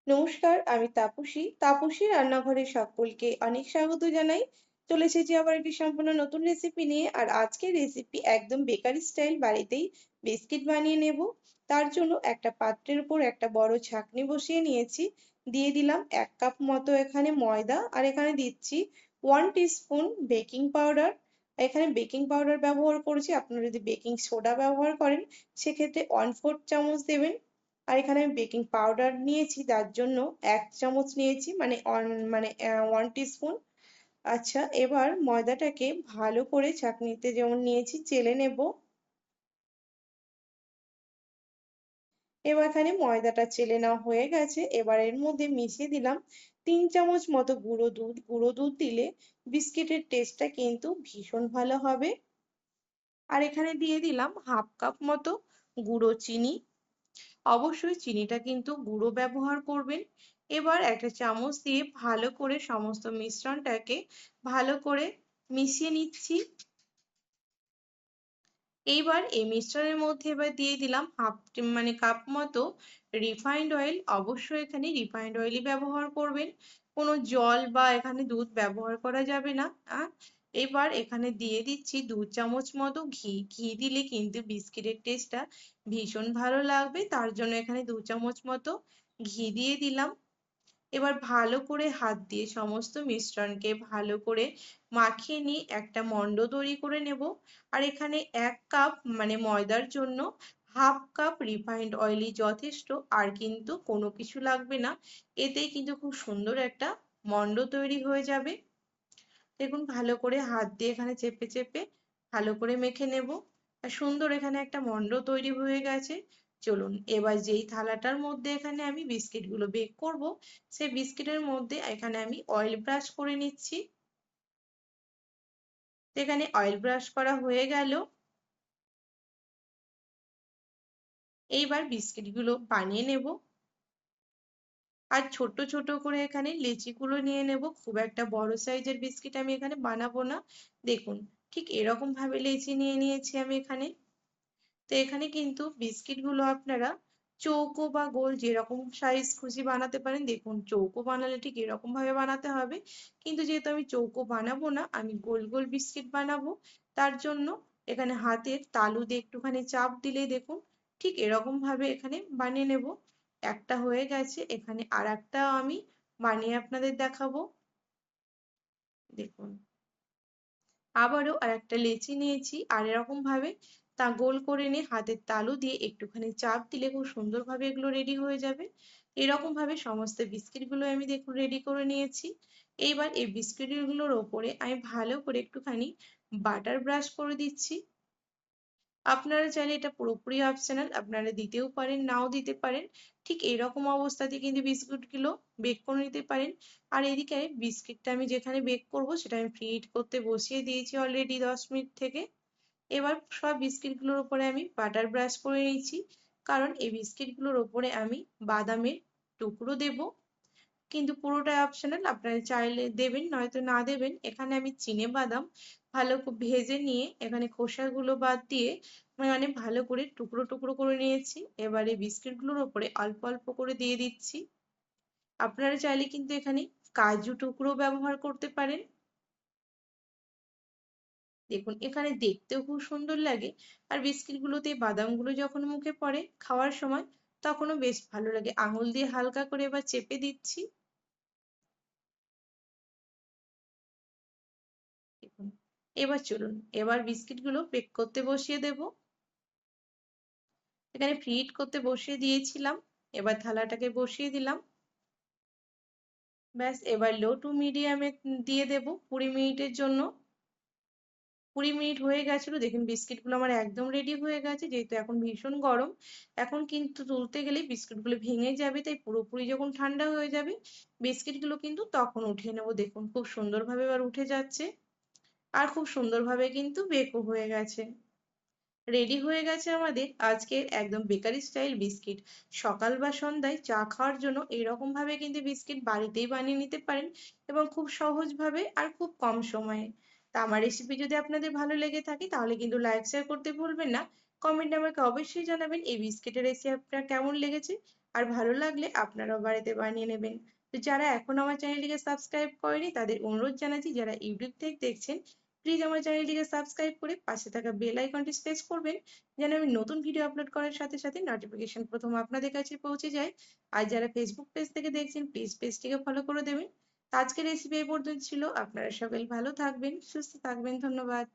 নমস্কার, আমি তাপসী। তাপসী রান্নাঘরে সকলকে অনেক স্বাগত জানাই। চলে এসেছি আবার একটি সম্পূর্ণ নতুন রেসিপি নিয়ে। আর আজকের রেসিপি একদম বেকারি স্টাইল, বাড়িতেই বিস্কিট বানিয়ে নেব। তার জন্য একটা পাত্রের উপর একটা বড় ছাঁকনি বসিয়ে নিয়েছি। দিয়ে দিলাম 1 কাপ মতো এখানে ময়দা, আর এখানে দিচ্ছি 1 টিস্পুন বেকিং পাউডার। এখানে বেকিং পাউডার ব্যবহার করেছি, আপনারা যদি বেকিং সোডা ব্যবহার করেন সেক্ষেত্রে 1/4 চামচ দেবেন। আর এখানে আমি বেকিং পাউডার নিয়েছি, তার জন্য 1 চামচ নিয়েছি, মানে 1 টিস্পুন। আচ্ছা, এবার ময়দাটাকে ভালো করে ছাঁকনিতে যেমন নিয়েছি চেলে নেব। এবার এখানে ময়দাটা চেলে নেওয়া হয়ে গেছে। এবার এর মধ্যে মিশিয়ে দিলাম 3 চামচ মতো গুঁড়ো দুধ। গুঁড়ো দুধ দিলে বিস্কিটের টেস্টটা কিন্তু ভীষণ ভালো হবে। আর এখানে দিয়ে দিলাম 1/2 কাপ মতো গুঁড়ো চিনি। অবশ্যই চিনিটা কিন্তু গুঁড়ো ব্যবহার করবেন। এবার একটা চামচ দিয়ে ভালো করে সমস্ত মিশ্রণটাকে ভালো করে মিশিয়ে নিচ্ছি। এইবার এই মিশ্রণের মধ্যে এবার দিয়ে দিলাম কাপ মতো রিফাইন্ড অয়েল। অবশ্যই এখানে রিফাইন্ড অয়েলই ব্যবহার করবেন, কোনো জল বা এখানে দুধ ব্যবহার করা যাবে না। এবার এখানে দিয়ে দিচ্ছি 2 চামচ মতো ঘি। ঘি দিলে কিন্তু বিস্কিটের টেস্টটা ভীষণ ভালো লাগবে, তার জন্য এখানে 2 চামচ মতো ঘি দিয়ে দিলাম। এবার ভালো করে হাত দিয়ে সমস্ত মিশ্রণকে ভালো করে মাখিয়ে নিয়ে একটা মণ্ড তৈরি করে নেব। আর এখানে 1 কাপ ময়দার জন্য 1/2 কাপ রিফাইন্ড অয়েলই যথেষ্ট, আর কিন্তু কোনো কিছু লাগবে না। এতেই কিন্তু খুব সুন্দর একটা মণ্ড তৈরি হয়ে যাবে। দেখুন, ভালো করে হাত দিয়ে এখানে চেপে চেপে ভালো করে মেখে নেব। আর সুন্দর এখানে একটা মণ্ড তৈরি হয়ে গেছে। চলুন এবার যেই থালাটার মধ্যে এখানে আমি বিস্কিটগুলো বেক করব, সেই বিস্কিটের মধ্যে এখানে আমি অয়েল ব্রাশ করে নিচ্ছি। এখানে অয়েল ব্রাশ করা হয়ে গেল। এইবার বিস্কিটগুলো বানিয়ে নেব। আর ছোট ছোট করে এখানে লেচিগুলো নিয়ে নেব। খুব একটা বড় সাইজের বিস্কিট আমি এখানে বানাবো না। দেখুন, ঠিক এরকম ভাবে লেচি নিয়ে নিয়েছি আমি এখানে। তো এখানে কিন্তু বিস্কিটগুলো আপনারা চৌকো বা গোল যেরকম সাইজ খুশি বানাতে পারেন। দেখুন, চৌকো বানালে ঠিক এরকম ভাবে বানাতে হবে, কিন্তু যেহেতু আমি চৌকো বানাবো না, আমি গোল গোল বিস্কিট বানাবো, তার জন্য এখানে হাতের তালু দিয়ে একটুখানি চাপ দিলেই দেখুন ঠিক এরকম ভাবে এখানে বানিয়ে নেব। একটা হয়ে গেছে, এখানে আর একটা আমি বানিয়ে আপনাদের দেখাবো। দেখুন, আবারও আর একটা লেচি নিয়েছি, আর এরকম ভাবে তা গোল করে নিয়ে হাতের তালু দিয়ে একটুখানি চাপ দিলে খুব সুন্দরভাবে এগুলো রেডি হয়ে যাবে। এরকম ভাবে সমস্ত বিস্কিটগুলো আমি দেখুন রেডি করে নিয়েছি। এইবার এই বিস্কিটগুলোর ওপরে আমি ভালো করে একটুখানি বাটার ব্রাশ করে দিচ্ছি। আপনারা চাইলে এটা পুরোপুরি অপশনাল, আপনারা দিতেও পারেন, নাও দিতে পারেন। ঠিক এরকম অবস্থাতে কিন্তু বিস্কুটগুলো বেক করে নিতে পারেন। আর এদিকে বিস্কিটটা আমি যেখানে বেক করব সেটা আমি প্রিহিট করতে বসিয়ে দিয়েছি অলরেডি 10 মিনিট থেকে। এবার সব বিস্কিটগুলোর উপরে আমি বাটার ব্রাশ করে নিয়েছি, কারণ এই বিস্কিটগুলোর ওপরে আমি বাদামের টুকরো দেব। কিন্তু পুরোটাই অপশনাল, আপনারা চাইলে দেবেন নয়তো না দেবেন। এখানে আমি বাদাম ভালো করে ভেজে নিয়ে এখানে খোসাগুলো বাদ দিয়ে ভালো করে টুকরো টুকরো করে নিয়েছি। এবারে বিস্কিটগুলোর ওপরে অল্প অল্প করে দিয়ে দিচ্ছি। আপনারা চাইলে কিন্তু এখানে কাজু টুকরো ব্যবহার করতে পারেন। দেখুন, এখানে দেখতেও খুব সুন্দর লাগে, আর বিস্কিটগুলোতে বাদামগুলো যখন মুখে পড়ে খাওয়ার সময় তখনও বেশ ভালো লাগে। আঙুল দিয়ে হালকা করে এবার চেপে দিচ্ছি। দেখুন, এবার চলুন এবার বিস্কিটগুলো বেক করতে বসিয়ে দেব। এখানে প্রিহিট করতে বসিয়ে দিয়েছিলাম, এবার থালাটাকে বসিয়ে দিলাম। ব্যাস, এবার লো টু মিডিয়ামে দিয়ে দেব 20 মিনিটের জন্য। 20 মিনিট হয়ে গেছিল, দেখুন বিস্কিটগুলো আমার একদম রেডি হয়ে গেছে। যেহেতু এখন ভীষণ গরম, এখন কিন্তু তুলতে গেলে বিস্কিটগুলো ভেঙে যাবে, তাই পুরোপুরি যখন ঠান্ডা হয়ে যাবে বিস্কিটগুলো কিন্তু তখন উঠিয়ে নেব। দেখুন, খুব সুন্দরভাবে এবার উঠে যাচ্ছে, আর খুব সুন্দরভাবে কিন্তু বেকও হয়ে গেছে। রেডি হয়ে গেছে আমাদের আজকের একদম বেকারি স্টাইল বিস্কিট। সকাল বা সন্ধ্যায় চা খাওয়ার জন্য এরকম ভাবে কিন্তু বিস্কিট বাড়িতেই বানিয়ে নিতে পারেন, এবং খুব সহজভাবে আর খুব কম সময়ে। তা আমার রেসিপি যদি আপনাদের ভালো লেগে থাকে তাহলে কিন্তু লাইক শেয়ার করতে ভুলবেন না। কমেন্টে আমাকে অবশ্যই জানাবেন এই বিস্কিটের রেসিপি আপনার কেমন লেগেছে। আর ভালো লাগলে আপনারাও বাড়িতে বানিয়ে নেবেন। তো যারা এখন আমার চ্যানেলটিকে সাবস্ক্রাইব করেনি তাদের অনুরোধ জানাচ্ছি, যারা ইউটিউব থেকে দেখছেন প্লিজ আমার চ্যানেলটিকে সাবস্ক্রাইব করে পাশে থাকা বেল আইকনটি প্রেস করবেন, যেন আমি নতুন ভিডিও আপলোড করার সাথে সাথে নোটিফিকেশন প্রথম আপনাদের কাছে পৌঁছে যায়। আর যারা ফেসবুক পেজ থেকে দেখছেন প্লিজ পেজটিকে ফলো করে দেবেন। আজকের রেসিপি এই পর্যন্ত ছিল। আপনারা সকলে ভালো থাকবেন, সুস্থ থাকবেন। ধন্যবাদ।